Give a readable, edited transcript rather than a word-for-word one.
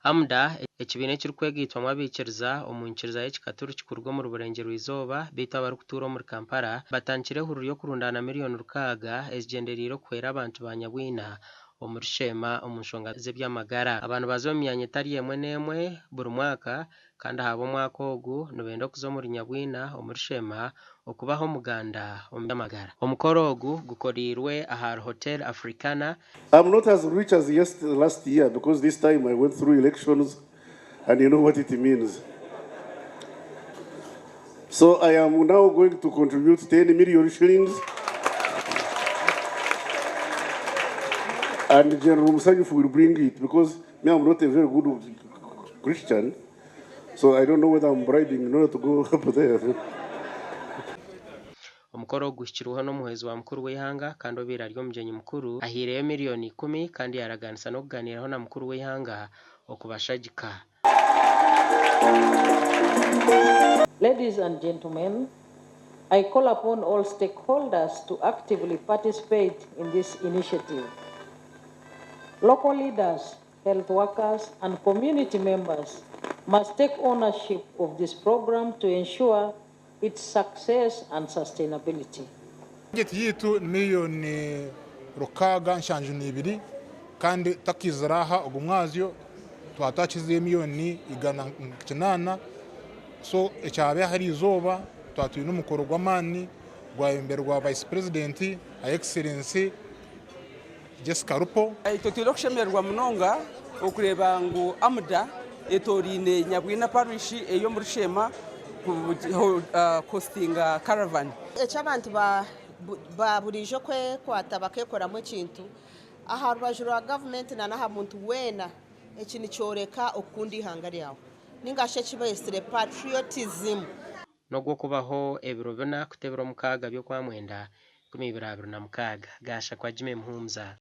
Amda ekibiina ekirikwegitwamu abikiriza omu nkiriza y'ekikaturu kikurwa omu Burengero Izooba baitu abarikutuura omuri Kampala batandikire ehuriro y'okurundaana miliyoni 600 ezigyendereire okuhwera abantu ba Nyabwina omu Rushema omu nshonga z'ebyamagara. Abantu baza omu myanya etari emwe n'emwe buri mwaka kandi ahaba omwaka ogu nibenda kuza omuri Nyabwina omu Rushema okubaho omuganda omu byamagara. Omukoro ogu gukoreirwe aha Hotel Africana. I'm not as rich as last year because this time I went through elections and you know what it means. So I am now going to contribute 10 million shillings. And General Musanyufu will bring it because me, I'm not a very good Christian. So I don't know whether I'm bribing in order to go up there. Omukoro gushyiriweho n'umuhezi wa mukuru w'ihanga kandi obera ari omugyenyi mukuru ahireyo miliyoni 10 kandi yaraganisa no kuganiraho na mukuru w'ihanga okubashagika. Ladies and gentlemen, I call upon all stakeholders to actively participate in this initiative. Local leaders, health workers, and community members must take ownership of this program to ensure its success and sustainability. Budget yitu miliyoni 672 kandi takizaraha ogumwazyo twatakize miliyoni 180 so ekyabe hari Izooba twatuye n'umukoro gw'amani gwa imbere gwa Vice President Excellency Jessica Rupo. Itotiro kushemerwa munonga okureba ngo Amda etorine Nyabwina parish eyo muri Rushema hostinga caravan. Eky'abantu ba burijo kwata bakekoramo ekintu aha rubaju rwa government na naha muntu wena ekini cyoreka okundi ihanga ryawe ningashe kibayesire patriotism nogwo kubaho ebiro bina kutebera omukaga byo kwa mwenda 2026 gasha kwa Jimmy Muhumza.